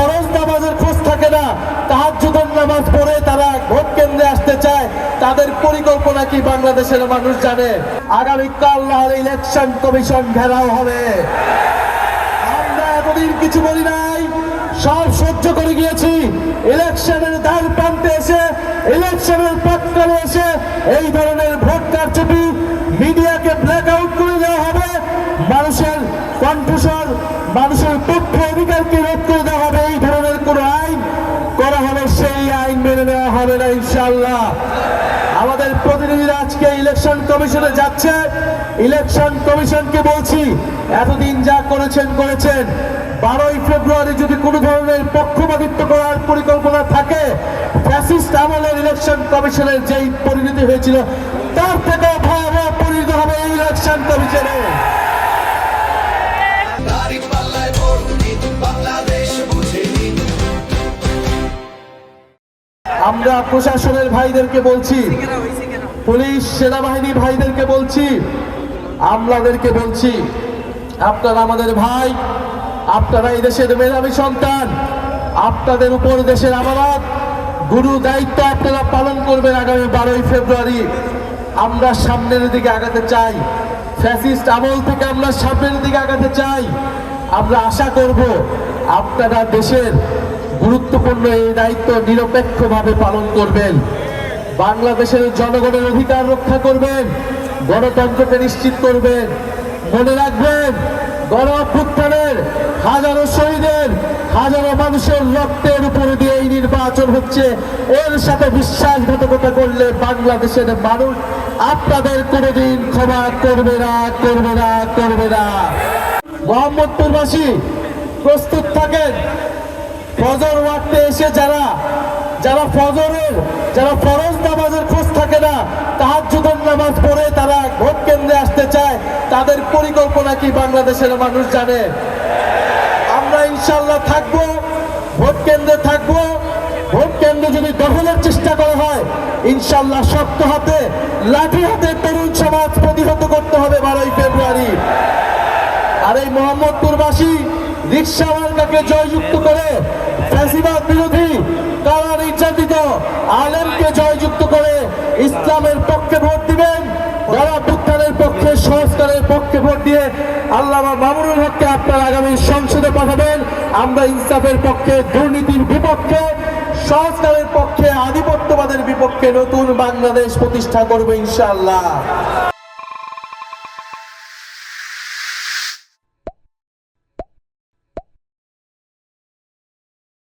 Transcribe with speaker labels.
Speaker 1: ফরজ নামাজের খোঁজ থাকে না, তাহাজ্জুদের নামাজ পড়ে তারা ভোট কেন্দ্রে আসতে চায়, তাদের পরিকল্পনা কি বাংলাদেশের মানুষ জানে? আগামীকাল ইলেকশন কমিশন ঘেরাও হবে। আমরা এতদিন কিছু বলি নাই, সব সহ্য করে গিয়েছি। ইলেকশনের দ্বার প্রান্তে এসে, ইলেকশনের প্রাক্কালে এসে এই ধরনের ভোট কারচুপি, মিডিয়াকে ব্ল্যাক আউট করে দেওয়া হবে, মানুষের কণ্ঠস্বর, মানুষের তথ্য অধিকারকে রোধ করে দেওয়া হবে। এই ধরনের কোন আইন করা হলে সেই আইন মেনে নেওয়া হবে না ইনশাআল্লাহ। আমাদের প্রতিনিধিরা আজকে ইলেকশন কমিশনে যাচ্ছে। ইলেকশন কমিশনকে বলছি, এতদিন যা করেছেন 12ই ফেব্রুয়ারি যদি কোনো ধরনের পক্ষপাতিত্ব করার পরিকল্পনা থাকে, ফ্যাসিস্ট আমলের ইলেকশন কমিশনের যেই পরিণতি হয়েছিল তার থেকেও ভয়াবহ পরিণতি হবে এই ইলেকশন কমিশনে। আমরা প্রশাসনের ভাইদেরকে বলছি, পুলিশ সেনাবাহিনী ভাইদেরকে বলছি, আমলাদেরকে বলছি, আপনারা আমাদের ভাই, আপনারা এই দেশের মেধাবী সন্তান, আপনাদের উপর দেশের আমানত গুরু দায়িত্ব আপনারা পালন করবেন। আগামী 12ই ফেব্রুয়ারি আমরা সামনের দিকে আগাতে চাই, ফ্যাসিস্ট আমল থেকে আমরা সামনের দিকে আগাতে চাই। আমরা আশা করব আপনারা দেশের গুরুত্বপূর্ণ এই দায়িত্ব নিরপেক্ষভাবে পালন করবেন, বাংলাদেশের জনগণের অধিকার রক্ষা করবেন, গণতন্ত্রকে নিশ্চিত করবেন। মনে রাখবেন, গণ অভ্যুত্থানের হাজারো শহীদের, হাজারো মানুষের রক্তের উপরে দিয়ে এই নির্বাচন হচ্ছে। এর সাথে বিশ্বাসঘাতকতা করলে বাংলাদেশের মানুষ আপনাদের কোনোদিন ক্ষমা করবে না, করবে না, করবে না। মোহাম্মদপুরবাসী প্রস্তুত থাকেন। ফজর ওয়াক্তে এসে যারা ফরজ নামাজের খোঁজ থাকে না, তাহাজ্জুদের নামাজ পড়ে তারা ভোট কেন্দ্রে আসতে চায়, তাদের পরিকল্পনা কি বাংলাদেশের মানুষ জানে? আমরা ইনশাআল্লাহ থাকবো, ভোট কেন্দ্রে থাকবো। ভোট কেন্দ্র যদি দখলের চেষ্টা করা হয়, ইনশাআল্লাহ শক্ত হাতে, লাঠি হাতে তরুণ সমাজ প্রতিহত করতে হবে 12ই ফেব্রুয়ারি। আর এই মোহাম্মদপুরবাসী রিক্সা মার্কাকে জয়যুক্ত করে, ফ্যাসিবাদ বিরোধী কারা নির্যাতিত আলেমকে জয়যুক্ত করে ইসলামের পক্ষে ভোট দিবেন। গণ অভ্যুত্থানের পক্ষে, সংস্কারের পক্ষে ভোট দিয়ে আল্লামা মামুনুল হককে আপনারা আগামী সংসদে পাঠাবেন। আমরা ইনসাফের পক্ষে, দুর্নীতির বিপক্ষে, সংস্কারের পক্ষে, আধিপত্যবাদের বিপক্ষে নতুন বাংলাদেশ প্রতিষ্ঠা করবো ইনশাআল্লাহ।